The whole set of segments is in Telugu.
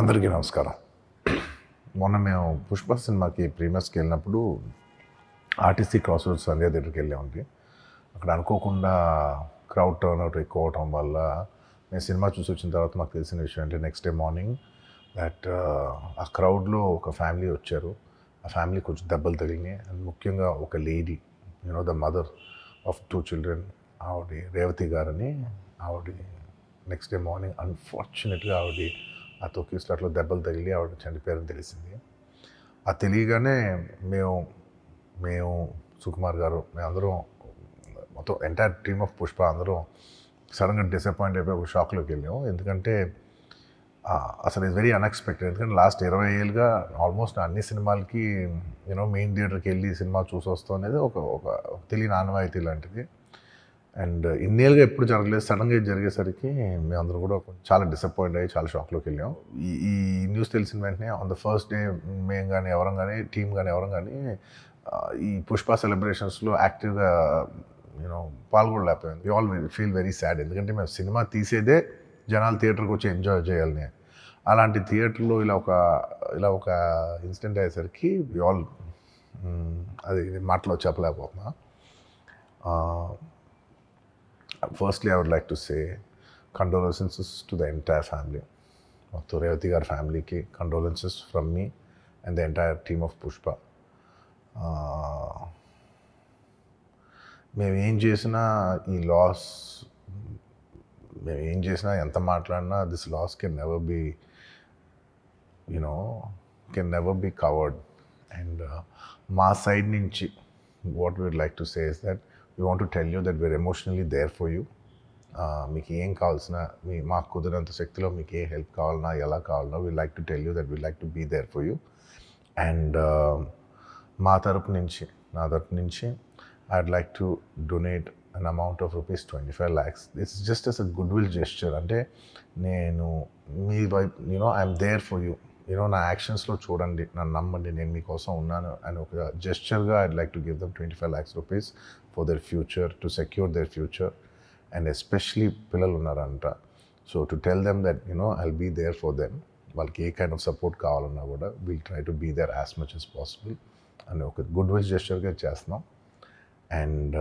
అందరికీ నమస్కారం. మొన్న మేము పుష్ప సినిమాకి ప్రీమియర్స్కి వెళ్ళినప్పుడు ఆర్టీసీ క్రాస్ రోడ్స్ సంధ్యా థియేటర్కి వెళ్ళామండి. అక్కడ అనుకోకుండా క్రౌడ్ టర్న్అవుట్ ఎక్కువ అవటం వల్ల మేము సినిమా చూసి వచ్చిన తర్వాత మాకు తెలిసిన విషయం అంటే నెక్స్ట్ డే మార్నింగ్ దట్ ఆ క్రౌడ్లో ఒక ఫ్యామిలీ వచ్చారు. ఆ ఫ్యామిలీ కొంచెం దెబ్బలు తగిలినాయి. అండ్ ముఖ్యంగా ఒక lady, the mother of 2 children, ఆవిడ రేవతి గారని, ఆవిడ నెక్స్ట్ డే మార్నింగ్ అన్ఫార్చునేట్గా ఆ తొక్కిస్లాట్లో దెబ్బలు తగిలి ఆవిడ చనిపోయారని తెలిసింది. అది తెలియగానే మేము సుకుమార్ గారు మేమందరం మొత్తం ఎంటైర్ టీమ్ ఆఫ్ పుష్ప అందరం సడన్గా డిసప్పాయింట్ అయిపోయి ఒక షాక్లోకి వెళ్ళాము. ఎందుకంటే అసలు ఇది వెరీ అన్ఎక్స్పెక్టెడ్. ఎందుకంటే లాస్ట్ 20 ఏళ్ళుగా ఆల్మోస్ట్ అన్ని సినిమాలకి మెయిన్ థియేటర్కి వెళ్ళి సినిమా చూసి వస్తాం అనేది ఒక తెలియని ఆనవాయితీ లాంటిది. అండ్ ఇన్నేళ్ళుగా ఎప్పుడు జరగలేదు. సడన్గా ఇది జరిగేసరికి మేమందరం కూడా చాలా డిసప్పాయింట్ అయ్యి చాలా షాక్లోకి వెళ్ళాం. ఈ న్యూస్ తెలిసిన వెంటనే ఆన్ ద ఫస్ట్ డే మేము కానీ ఎవరం కానీ టీం కానీ ఎవరం కానీ ఈ పుష్ప సెలబ్రేషన్స్లో యాక్టివ్గా పాల్గొనలేకపోయింది. We all feel very sad. ఎందుకంటే మేము సినిమా తీసేదే జనాలు థియేటర్కి వచ్చి ఎంజాయ్ చేయాలని. అలాంటి థియేటర్లో ఇలా ఒక ఇన్సిడెంట్ అయ్యేసరికి వి ఆల్ అది మాటలో చెప్పలేకపోతున్నా. Firstly, I would like to say condolences to the entire family. To Revati Gar family ki condolences from me and the entire team of Pushpa. మేము ఏం చేసినా ఈ లాస్, మేము ఏం చేసినా ఎంత మాట్లాడినా this loss can never be covered. And మా సైడ్ నుంచి what we would like to say is that we want to tell you that we're emotionally there for you. మీకు ఏం కావాల్సిన మాకు కుదిరినంత శక్తిలో మీకు ఏ హెల్ప్ కావాలన్నా ఎలా కావాలన్నా we like to tell you that we like to be there for you. And నా తరపు నుంచి I'd like to donate an amount of rupees 25 lakhs. This is just as a good will gesture. అంటే నేను మీ వైపు ఐఎమ్ దేర్ ఫర్ యూ. నా యాక్షన్స్లో చూడండి, నన్ను నమ్మండి, నేను మీకోసం ఉన్నాను అని ఒక జెస్చర్గా I'd like to give them 25 lakhs rupees for their future, to secure their future. And especially పిల్లలు ఉన్నారంట. So to tell them that I'll be there for them. వాళ్ళకి ఏ కైండ్ ఆఫ్ సపోర్ట్ కావాలన్నా కూడా will try to be there as much as possible అని ఒక గుడ్ విల్ జెస్చర్గా చేస్తున్నాం. అండ్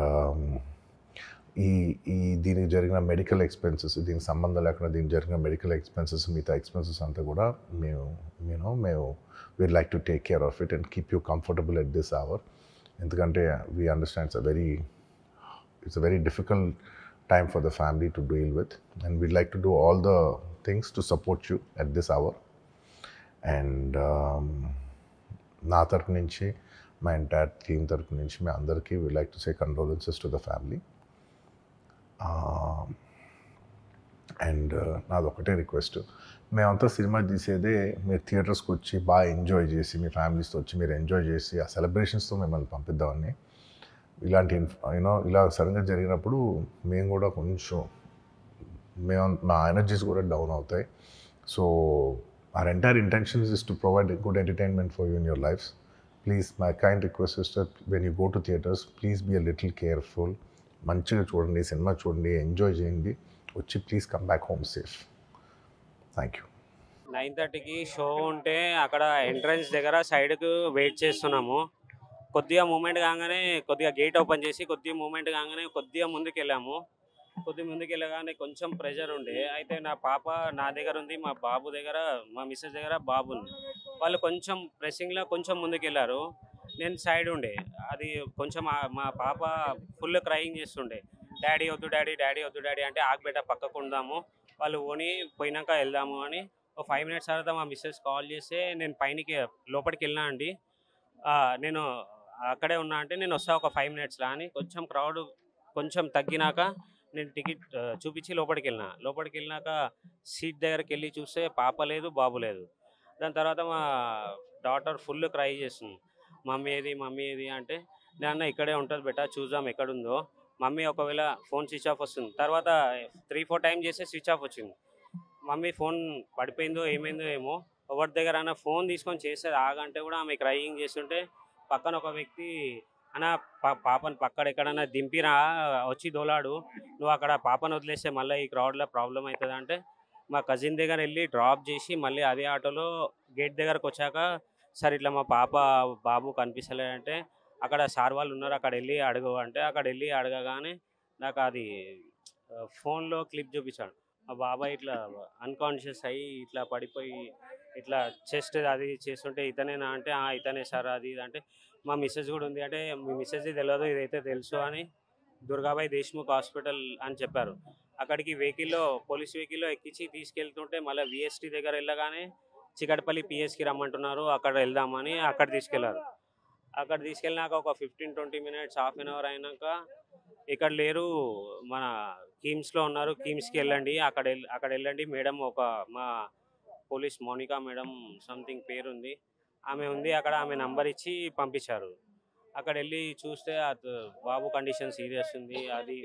దీనికి జరిగిన మెడికల్ ఎక్స్పెన్సెస్, దీనికి సంబంధం లేకుండా దీనికి జరిగిన మెడికల్ ఎక్స్పెన్సెస్, మిగతా ఎక్స్పెన్సెస్ అంతా కూడా మేము we'd like to take care of it and keep you comfortable at this hour. ఎందుకంటే we understand it's a very difficult time for the family to deal with, and we'd like to do all the things to support you at this hour. And నా తరపు నుంచి, మా ఎంటైర్ టీమ్ తరపు నుంచి మీ అందరికీ we like to say condolences to the family. And నాది ఒకటే రిక్వెస్ట్, మేమంతా సినిమా తీసేదే మీరు థియేటర్స్కి వచ్చి బాగా ఎంజాయ్ చేసి, మీ ఫ్యామిలీస్తో వచ్చి మీరు ఎంజాయ్ చేసి ఆ సెలబ్రేషన్స్తో మిమ్మల్ని పంపిద్దామని. ఇలాంటి ఇలా సడన్గా జరిగినప్పుడు మేము కూడా మా ఎనర్జీస్ కూడా డౌన్ అవుతాయి. So our entire intention is to provide a good entertainment for you in your lives. Please, my kind request is that when you go to theatres, please be a little careful. మంచిగా చూడండి, సినిమా చూడండి, ఎంజాయ్ చేయండి, వచ్చి please come back home safe. Thank you. 9:30కి షో ఉంటే అక్కడ ఎంట్రన్స్ దగ్గర సైడ్కు వెయిట్ చేస్తున్నాము. కొద్దిగా మూమెంట్ కాగానే కొద్దిగా గేట్ ఓపెన్ చేసి కొద్దిగా ముందుకు వెళ్ళగానే కొంచెం ప్రెషర్ ఉండే. అయితే నా పాప నా దగ్గర ఉంది, మా బాబు దగ్గర, మా మిస్సెస్ దగ్గర బాబు ఉంది. వాళ్ళు కొంచెం ప్రెస్సింగ్లో కొంచెం ముందుకు వెళ్ళారు. నేను సైడ్ ఉండే. అది కొంచెం మా పాప ఫుల్ క్రయింగ్ చేస్తుండే, డాడీ వద్దు డాడీ అంటే ఆగబెట్ట పక్కకు ఉందాము, వాళ్ళు పోయినాక వెళ్దాము అని. ఒక 5 minutes తర్వాత మా మిస్సెస్ కాల్ చేస్తే నేను లోపలికి వెళ్ళినా అండి, నేను అక్కడే ఉన్నా అంటే నేను వస్తా ఒక 5 minutesలో అని. కొంచెం క్రౌడ్ కొంచెం తగ్గినాక నేను టికెట్ చూపించి లోపలికి వెళ్ళినాక సీట్ దగ్గరికి వెళ్ళి చూస్తే పాప లేదు, బాబు లేదు. దాని తర్వాత మా డాటర్ ఫుల్ క్రై చేస్తుంది, మమ్మీ ఏది అంటే నేను ఇక్కడే ఉంటుంది బెటా, చూద్దాం ఎక్కడుందో. మమ్మీ ఒకవేళ ఫోన్ స్విచ్ ఆఫ్ వస్తుంది, తర్వాత 3-4 times చేస్తే స్విచ్ ఆఫ్ వచ్చింది. మమ్మీ ఫోన్ పడిపోయిందో ఏమైందో ఏమో, ఎవరి దగ్గర అన్న ఫోన్ తీసుకొని చేసేది ఆగంటే కూడా ఆమె క్రయింగ్ చేస్తుంటే పక్కన ఒక వ్యక్తి అన్న పాపను పక్కడ ఎక్కడన్నా దింపిరా వచ్చి దోలాడు, నువ్వు అక్కడ పాపను వదిలేస్తే మళ్ళీ ఈ క్రౌడ్లో ప్రాబ్లం అవుతుంది అంటే మా కజిన్ దగ్గర వెళ్ళి డ్రాప్ చేసి మళ్ళీ అదే ఆటోలో గేట్ దగ్గరకు వచ్చాక సార్ ఇట్లా మా బాబు కనిపిస్తలేదంటే అక్కడ సార్ వాళ్ళు ఉన్నారు అక్కడ వెళ్ళి అడుగు అంటే అక్కడ వెళ్ళి అడగగానే నాకు అది ఫోన్లో క్లిప్ చూపించాడు. మా బాబాయ్ ఇట్లా అన్కాన్షియస్ అయ్యి ఇట్లా పడిపోయి ఇట్లా చెస్ట్ అది చేస్తుంటే ఇతనేనా అంటే ఇతనే సార్ అది ఇది అంటే మా మిస్సెస్ కూడా ఉంది అంటే మీ మిస్సెస్ది తెలియదు ఇదైతే తెలుసు అని దుర్గాబాయ్ దేశ్ముఖ్ హాస్పిటల్ అని చెప్పారు. అక్కడికి వెహికల్లో పోలీస్ వెహికల్లో ఎక్కించి తీసుకెళ్తుంటే మళ్ళీ విఎస్టీ దగ్గర వెళ్ళగానే చికటపల్లి పిఎస్కి రమ్మంటున్నారు అక్కడ వెళ్దామని అక్కడ తీసుకెళ్లారు. అక్కడ తీసుకెళ్ళినాక ఒక 15-20 మినిట్స్ హాఫ్ అన్ అవర్ అయినాక ఇక్కడ లేరు మన కిమ్స్లో ఉన్నారు కిమ్స్కి వెళ్ళండి అక్కడ వెళ్ళండి మేడం ఒక మా పోలీస్ మోనికా మేడం సంథింగ్ పేరుంది ఆమె ఉంది అక్కడ ఆమె నంబర్ ఇచ్చి పంపించారు. అక్కడ వెళ్ళి చూస్తే బాబు కండిషన్ సీరియస్ ఉంది అది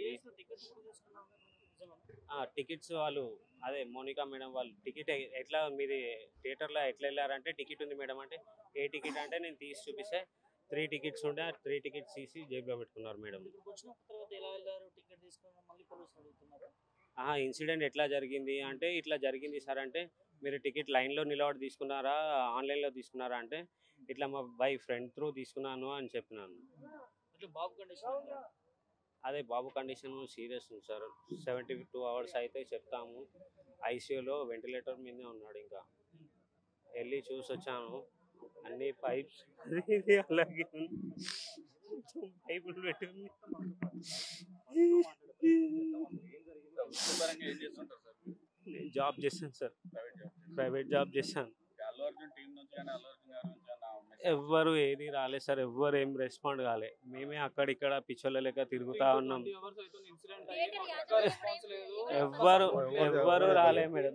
టికెట్స్ వాళ్ళు అదే మోనికా మేడం వాళ్ళు టికెట్ ఎట్లా మీది థియేటర్లో ఎట్లా వెళ్ళారంటే టికెట్ ఉంది మేడం అంటే ఏ టికెట్ అంటే నేను తీసి చూపిస్తే 3 టికెట్స్ ఉండే 3 టికెట్స్ తీసి జేబులో పెట్టుకున్నారు మేడం. ఇన్సిడెంట్ ఎట్లా జరిగింది అంటే ఇట్లా జరిగింది సార్ అంటే మీరు టికెట్ లైన్లో నిలబడి తీసుకున్నారా ఆన్లైన్లో తీసుకున్నారా అంటే ఇట్లా మా ఫ్రెండ్ త్రూ తీసుకున్నాను అని చెప్పినాను. అదే బాబు కండిషన్ సీరియస్ ఉంది సార్ 72 అవర్స్ అయితే చెప్తాము ఐసీయూలో వెంటిలేటర్ మీదే ఉన్నాడు. ఇంకా వెళ్ళి చూసి వచ్చాను అన్ని పైప్స్ అలాగే పైపులు పెట్టుకుని జాబ్ చేస్తాను సార్ ప్రైవేట్ జాబ్ చేస్తాను. ఎవ్వరు ఏది రాలేదు సార్ ఎవ్వరు ఏం రెస్పాండ్ కాలే మేమే అక్కడిక్కడ పిచ్చోళ్ళ లెక్క తిరుగుతా ఉన్నాం ఎవ్వరు రాలే మేడం.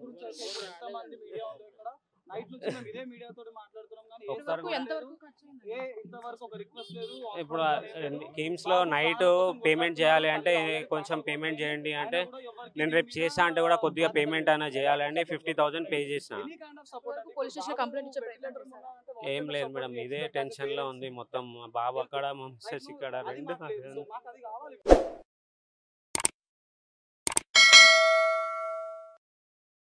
ఇప్పుడు గేమ్స్ లో నైట్ పేమెంట్ చేయాలి అంటే కొంచెం పేమెంట్ చేయండి అంటే నేను రేపు చేసా అంటే కూడా కొద్దిగా పేమెంట్ అయినా చేయాలి అంటే 50,000 పే చేసిన. ఏం లేదు మేడం ఇదే టెన్షన్ లో ఉంది మొత్తం. మా బాబు అక్కడ మా మిస్సెస్ ఇక్కడ రెండు